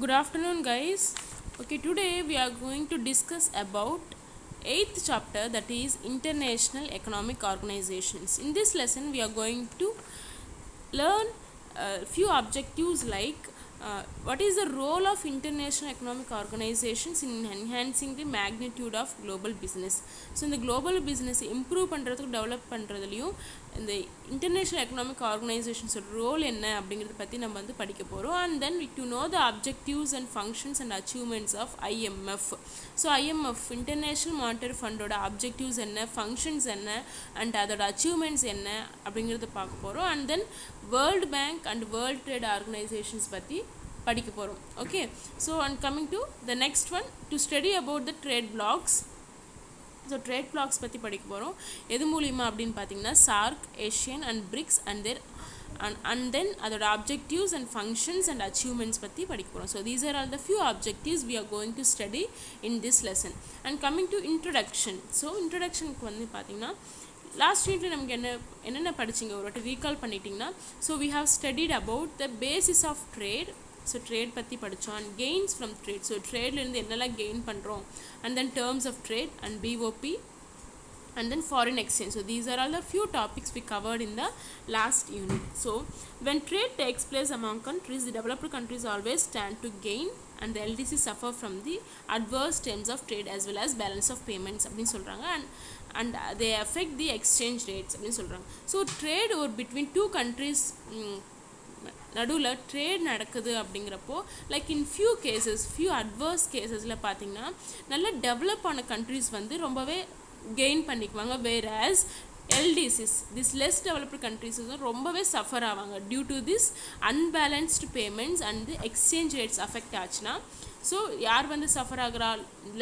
Good afternoon, guys. Okay, today we are going to discuss about 8th chapter, that is International Economic Organizations. In this lesson, we are going to learn a few objectives like what is the role of international economic organizations in enhancing the magnitude of global business. So in the global business improve பண்றதுக்கு develop பண்றதுலயும் இந்த international economic ஆர்கனைசேஷன்ஸோட role என்ன அப்படிங்கிறத பற்றி நம்ம வந்து படிக்க போகிறோம். And then to know the objectives and functions and achievements of IMF. So IMF international monetary ஃபண்டோட அப்ஜெக்டிவ்ஸ் என்ன, ஃபங்க்ஷன்ஸ் என்ன, அண்ட் அதோட அச்சீவ்மெண்ட்ஸ் என்ன அப்படிங்கிறத பார்க்க போகிறோம். And then world bank and world trade organisations பற்றி படிக்க போகிறோம். Okay, so and coming to the next one, to study about the trade blocks. So trade blocks பற்றி படிக்க போகிறோம். எது மூலிமா அப்படின்னு பார்த்தீங்கன்னா SAARC, ASEAN and BRICS and then அதோட objectives and functions and achievements பற்றி படிக்க போகிறோம். So these are all the few objectives we are going to study in this lesson. And coming to introduction. So இன்ட்ரடக்ஷனுக்கு வந்து பார்த்தீங்கன்னா லாஸ்ட் யூனிட்ல நமக்கு என்னென்ன படிச்சிங்க ஒரு வாட்டி ரீகால் பண்ணிட்டீங்கன்னா, so we have studied about the basis of trade. So trade பற்றி படித்தோம். And gains from trade. So ட்ரேட்லேருந்து என்னெல்லாம் கெயின் பண்ணுறோம். And then terms of trade and BOP and then foreign exchange. So these are all the few topics we covered in the last unit. So when trade takes place among countries, the developed countries always stand to gain and the LDC suffer from the adverse terms of trade as well as balance of payments அப்படின்னு சொல்கிறாங்க. and they affect the exchange rates அப்படின்னு சொல்கிறாங்க. So trade ஒரு between two countries நடுவில் trade நடக்குது அப்படிங்கிறப்போ like in few adverse கேசஸில் பார்த்திங்கன்னா நல்ல டெவலப் ஆன கண்ட்ரிஸ் வந்து ரொம்பவே கெயின் பண்ணிக்குவாங்க. Whereas LDCs this less developed countries வந்து ரொம்பவே சஃபர் ஆவாங்க due to this unbalanced payments and exchange rates affect ஆச்சுன்னா. ஸோ யார் வந்து சஃபர் ஆகிறா,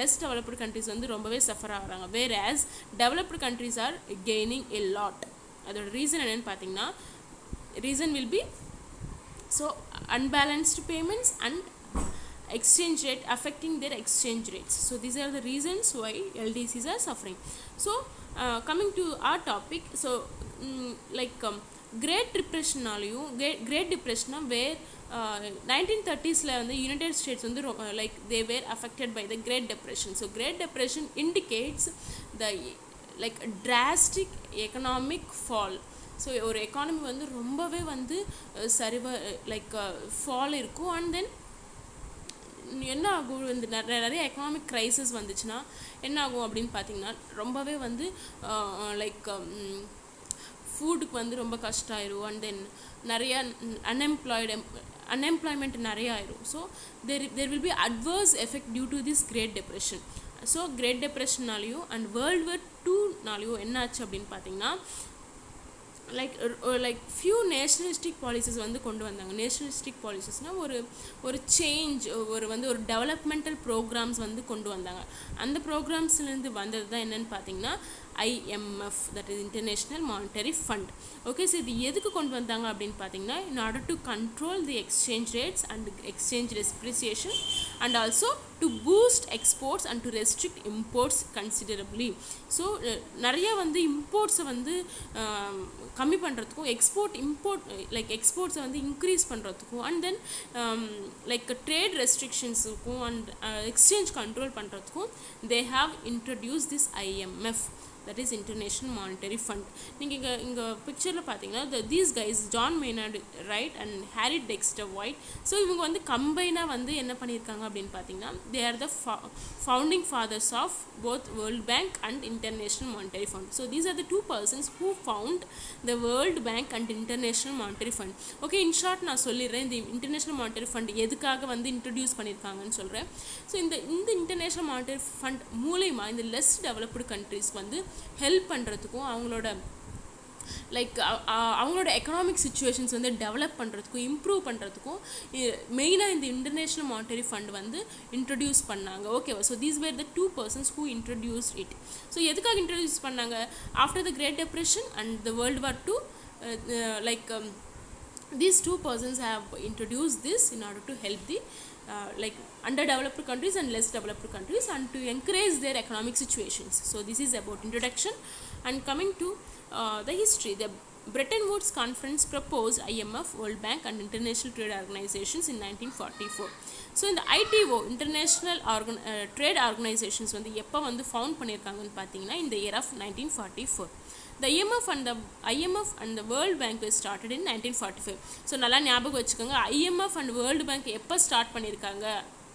லெஸ் டெவலப்டு கண்ட்ரிஸ் வந்து ரொம்பவே சஃபர் ஆகுறாங்க. Whereas developed countries are gaining a lot. அதோட ரீசன் என்னென்னு பார்த்தீங்கன்னா, reason will be so unbalanced payments and exchange rate affecting their exchange rates. So these are the reasons why LDCs are suffering. So coming to our topic, so Great Depressionனாலையும் Great Depression where 1930s வந்து United states வந்து like they were affected by the Great Depression. So Great Depression indicates the like drastic economic fall. So ஒரு economy வந்து ரொம்பவே வந்து fall இருக்கும். And then என்ன ஆகும், இந்த நிறைய எக்கனாமிக் க்ரைசிஸ் வந்துச்சுன்னா என்ன ஆகும் அப்படின்னு பார்த்தீங்கன்னா ரொம்பவே வந்து ஃபுட்டுக்கு வந்து ரொம்ப கஷ்டம் ஆயிரும். அண்ட் தென் நிறையா அன்எம்ப்ளாய்மெண்ட் நிறையா ஆயிரும். So there will be adverse effect due to this Great Depression. So Great Depressionனாலையும் அண்ட் World War IIனாலையும் என்ன ஆச்சு அப்படின்னு பார்த்தீங்கன்னா like few nationalistic policies வந்து கொண்டு வந்தாங்க. நேஷனலிஸ்டிக் பாலிசிஸ்னால் ஒரு சேஞ்ச், ஒரு டெவலப்மெண்டல் ப்ரோக்ராம்ஸ் வந்து கொண்டு வந்தாங்க. அந்த ப்ரோக்ராம்ஸ்லேருந்து வந்தது தான் என்னென்னு பார்த்தீங்கன்னா IMF, that is International Monetary Fund. Okay, so இது எதுக்கு கொண்டு வந்தாங்க அப்படின்னு பார்த்தீங்கன்னா in order to control the exchange rates and exchange depreciation and also to boost exports and to restrict imports considerably. So நிறைய வந்து இம்போர்ட்ஸை வந்து கம்மி பண்ணுறதுக்கும் எக்ஸ்போர்ட்ஸை வந்து இன்க்ரீஸ் பண்ணுறதுக்கும் அண்ட் தென் ட்ரேட் ரெஸ்ட்ரிக்ஷன்ஸுக்கும் அண்ட் எக்ஸ்சேஞ்ச் கண்ட்ரோல் பண்ணுறதுக்கும் they have introduced this IMF, that is International Monetary Fund. நீங்கள் இங்கே பிக்சரில் பார்த்தீங்கன்னா these guys John Maynard Wright and Harry Dexter White. So இவங்க வந்து கம்பைனாக வந்து என்ன பண்ணியிருக்காங்க அப்படின்னு பார்த்தீங்கன்னா they are the founding fathers of both World Bank and International Monetary Fund. So these are the two persons who found the World Bank and International Monetary Fund. Okay, in short நான் சொல்லிடுறேன் இந்த international monetary fund எதுக்காக வந்து introduce பண்ணியிருக்காங்கன்னு சொல்கிறேன். So இந்த international monetary fund மூலயமா இந்த லெஸ் டெவலப்டு கண்ட்ரிஸ் வந்து ஹெல்ப் பண்ணுறதுக்கும் அவங்களோட எக்கனாமிக் சிச்சுவேஷன்ஸ் வந்து டெவலப் பண்ணுறதுக்கும் இம்ப்ரூவ் பண்ணுறதுக்கும் மெயினாக இந்த இன்டர்நேஷ்னல் மானிட்டரி ஃபண்ட் வந்து இன்ட்ரடியூஸ் பண்ணாங்க. ஓகேவா? So these were the two persons who introduced it. So எதுக்காக இன்ட்ரடியூஸ் பண்ணாங்க? After the Great Depression and the World War II, these two persons have introduced this in order to help the underdeveloped countries and less developed countries and to encourage their economic situations. So this is about introduction. And coming to the history, the Bretton Woods Conference proposed IMF, World Bank and International Trade Organizations in 1944. So இந்த ITO international trade organisations வந்து எப்போ வந்து found பண்ணியிருக்காங்கன்னு பார்த்தீங்கன்னா இந்த year of 1944. The IMF and the World Bank was started in 1945. So நல்லா ஞாபகம் வச்சுக்கோங்க, IMF and World Bank எப்போ ஸ்டார்ட் பண்ணியிருக்காங்க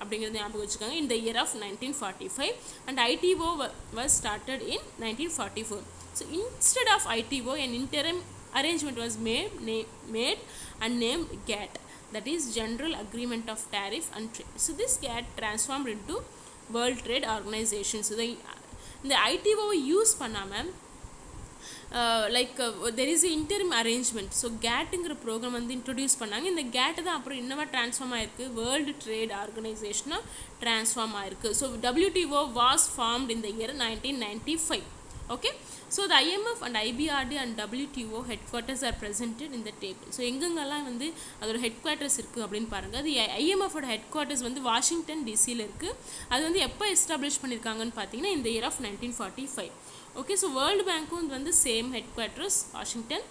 அப்படிங்கிறது ஞாபகம் வச்சுக்கோங்க, in the year of 1945, and ITO was started in 1944. So instead of ITO, an interim arrangement was made and named GATT, that is General Agreement of Tariff and Trade. So this GATT transformed into World Trade Organization. So the ITO use பண்ணாமல் there is a interim arrangement. So கேட்டுங்கிற program வந்து introduce பண்ணாங்க. இந்த கேட்டு தான் அப்புறம் இன்னும் transform ஆயிருக்கு, வேர்ல்டு ட்ரேட் ஆர்கனைசேஷனாக ட்ரான்ஸ்ஃபார்ம் ஆயிருக்கு. So WTO was formed in the year 1995. Okay, so the IMF and IBRD and WTO headquarters are presented in the table. So எங்கெங்கெல்லாம் வந்து அதோட ஹெட் குவார்ட்டர்ஸ் இருக்குது அப்படின்னு பாருங்கள். அது IMFோட ஹெட் குவார்ட்டர்ஸ் வந்து வாஷிங்டன் டிசியில் இருக்குது. அது வந்து எப்போ எஸ்டாப்ளிஷ் பண்ணியிருக்காங்கன்னு பார்த்தீங்கன்னா இந்த year of 1945. Okay, so World Bank வந்து same headquarters Washington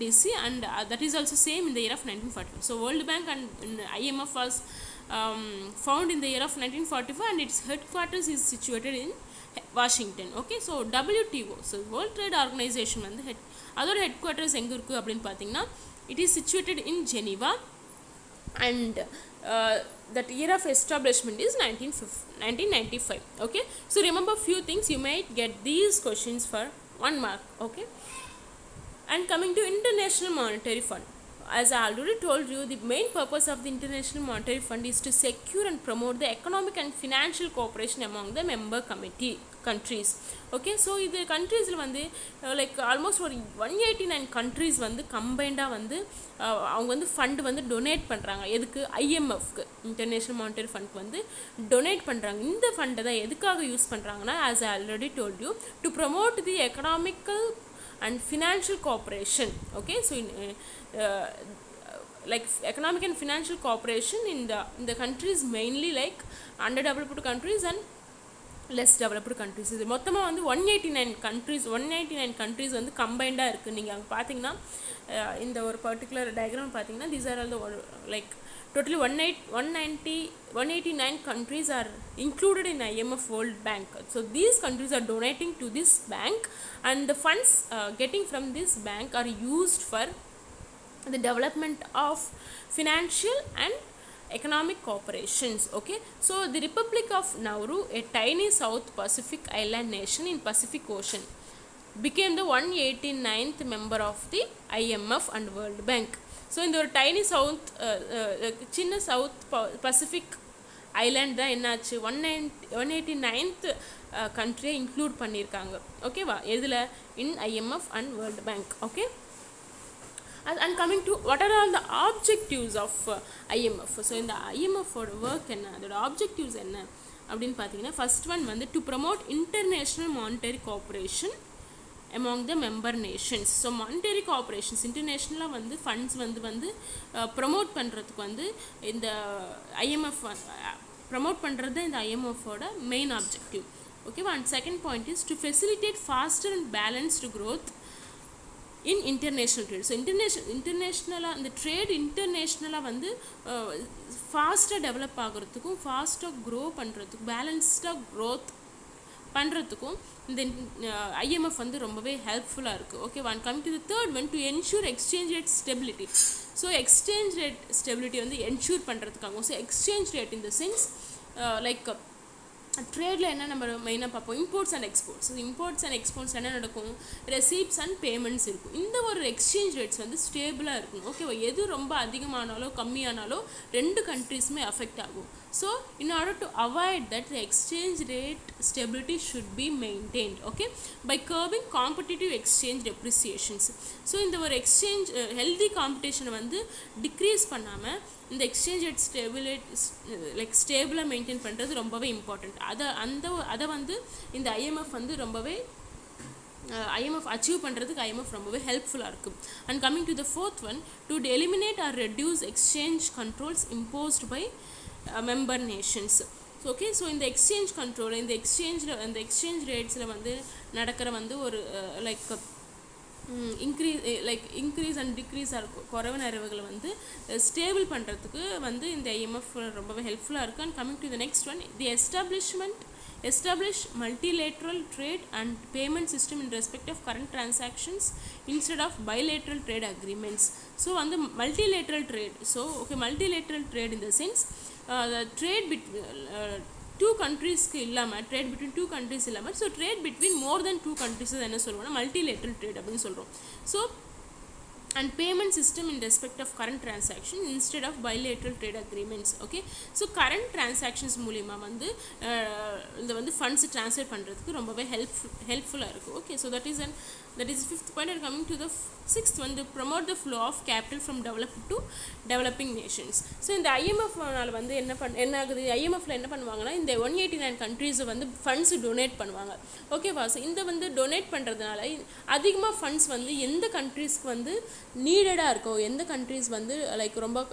DC, and that is also same in the year of 1945. So World Bank and IMF was found in the year of 1945 and its headquarters is situated in Washington. Okay, so WTO, so World Trade Organization வந்து அதோட headquarters எங்கே இருக்குது அப்படின்னு பார்த்தீங்கன்னா it is situated in Geneva, and that year of establishment is 1995. Okay, so remember few things, you might get these questions for 1 mark. Okay, and coming to International Monetary Fund, as I already told you, the main purpose of the International Monetary Fund is to secure and promote the economic and financial cooperation among the member countries. Okay, so இந்த கண்ட்ரீஸில் வந்து almost ஒரு 189 countries வந்து கம்பைண்டாக வந்து அவங்க வந்து fund வந்து donate பண்ணுறாங்க. எதுக்கு? IMFக்கு, இன்டர்நேஷ்னல் மானிட்டரி ஃபண்ட்க்கு வந்து டொனேட் பண்ணுறாங்க. இந்த ஃபண்டை தான் எதுக்காக யூஸ் பண்ணுறாங்கன்னா, as I already told you, to promote the economical and financial cooperation. Okay, so economic and financial cooperation in the countries, mainly like underdeveloped countries and less developed countries. இது மொத்தமாக வந்து 189 countries வந்து கம்பைண்டாக இருக்குது. நீங்கள் அங்கே பார்த்தீங்கன்னா இந்த ஒரு பர்டிகுலர் டயக்ராம் பார்த்தீங்கன்னா these are all the totally 189 countries are included in IMF World Bank. So these countries are donating to this bank, and the funds getting from this bank are used for the development of financial and economic cooperations. Okay, so the Republic of Nauru, a tiny South Pacific island nation in Pacific Ocean, became the 189th member of the IMF and World Bank. So இந்த ஒரு tiny சின்ன south Pacific island தான் என்னாச்சு 189th கண்ட்ரியை include பண்ணியிருக்காங்க. ஓகேவா? எதில்? இன் IMF and world bank. Okay, and coming to what are all the objectives of IMF. So இந்த IMFோட ஒர்க் என்ன, அதோட ஆப்ஜெக்டிவ்ஸ் என்ன அப்படின்னு பார்த்தீங்கன்னா, ஃபர்ஸ்ட் ஒன் வந்து to promote international monetary cooperation among the member nations. So monetary cooperations இன்டர்நேஷ்னலாக வந்து ஃபண்ட்ஸ் வந்து ப்ரமோட் பண்ணுறதுக்கு வந்து இந்த IMF ப்ரமோட் பண்ணுறது இந்த IMFோட மெயின் ஆப்ஜெக்டிவ். ஓகேவா? And second point is to facilitate foster and balanced growth in international trade. So இன்டர்நேஷ்னலாக இந்த ட்ரேட் இன்டர்நேஷ்னலாக வந்து ஃபாஸ்ட்டாக டெவலப் ஆகிறதுக்கும் ஃபாஸ்ட்டாக க்ரோ பண்ணுறதுக்கும் பேலன்ஸ்டாக க்ரோத் பண்ணுறதுக்கும் இந்த IMF வந்து ரொம்பவே ஹெல்ப்ஃபுல்லாக இருக்குது. Okay, one coming to the third one, to ensure exchange rate stability. So exchange rate stability வந்து என்ஷூர் பண்ணுறதுக்காகும். So exchange rate in the sense ட்ரேடில் என்ன நம்ம மெயினாக பார்ப்போம், imports and exports. Imports and exports என்ன நடக்கும், ரெசீப்ட்ஸ் அண்ட் பேமெண்ட்ஸ் இருக்கும். இந்த ஒரு எக்ஸ்சேஞ்ச் ரேட்ஸ் வந்து ஸ்டேபிளாக இருக்கணும். ஓகேவா? எது ரொம்ப அதிகமானாலோ கம்மியானாலோ ரெண்டு கண்ட்ரீஸுமே அஃபெக்ட் ஆகும். So in order to avoid that the exchange rate stability should be maintained. Okay, by curbing competitive exchange depreciations. So இந்த ஒரு எக்ஸ்சேஞ்ச் ஹெல்தி காம்படிஷனை வந்து டிக்ரீஸ் பண்ணாமல் இந்த எக்ஸ்சேஞ்ச் ரேட் ஸ்டேபிளாக மெயின்டைன் பண்ணுறது ரொம்பவே இம்பார்ட்டண்ட். அதை வந்து இந்த IMF வந்து ரொம்பவே IMF அச்சீவ் பண்ணுறதுக்கு IMF ரொம்பவே ஹெல்ப்ஃபுல்லாக இருக்கும். And coming to the fourth one, to eliminate or reduce exchange controls imposed by member nations. Okay, so இந்த எக்ஸ்சேஞ்ச் கண்ட்ரோல், இந்த எக்ஸ்சேஞ்ச் ரேட்ஸில் வந்து நடக்கிற வந்து ஒரு இன்க்ரீஸ் அண்ட் டிக்ரீஸ் குறைவு நிறைவுகளை வந்து ஸ்டேபிள் பண்ணுறதுக்கு வந்து இந்த ஐஎம்எஃப் ரொம்பவே ஹெல்ப்ஃபுல்லாக இருக்குது. And coming to the next one, the establish multilateral trade and payment system in respect of current transactions instead of bilateral trade agreements. So on the multilateral trade, so okay, multilateral trade in the sense the trade between two countries இல்லாமல் trade between two countries இல்லாமல் so trade between more than two countries என்ன சொல்லுவோம்னா multilateral trade அப்படின்னு சொல்கிறோம். So and payment system in respect of current transaction instead of bilateral trade agreements. Okay, so current transactions மூலிமா வந்து இந்த வந்து funds transfer பண்ணுறதுக்கு ரொம்பவே ஹெல்ப்ஃபுல்லாக இருக்குது. Okay, so that is fifth point. And coming to the sixth one, to promote the flow of capital from developed to developing nations. So இந்த ஐஎம்எஃப்னால வந்து என்ன ஆகுது, ஐஎம்எஃப்ல என்ன பண்ணுவாங்கன்னா இந்த 189 கண்ட்ரீஸை வந்து ஃபண்ட்ஸ் டொனேட் பண்ணுவாங்க. ஓகேவா, ஸோ இந்த வந்து டொனேட் பண்ணுறதுனால அதிகமாக ஃபண்ட்ஸ் வந்து எந்த கண்ட்ரீஸ்க்கு வந்து நீடடாக இருக்கோ, எந்த கண்ட்ரீஸ் வந்து ரொம்ப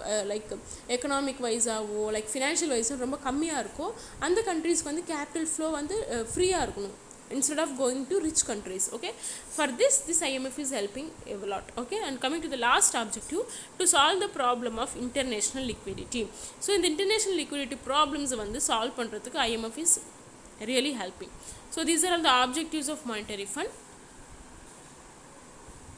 எக்கனாமிக் வைஸாகவோ ஃபினான்ஷியல் வைஸாக ரொம்ப கம்மியாக இருக்கோ அந்த கண்ட்ரீஸ்க்கு வந்து கேபிட்டல் ஃப்ளோ வந்து ஃப்ரீயாக இருக்கணும் instead of going to rich countries. Okay, for this IMF is helping a lot. Okay, and coming to the last objective, to solve the problem of international liquidity. So in the international liquidity problems வந்து solve பண்றதுக்கு IMF is really helping. So these are all the objectives of monetary fund.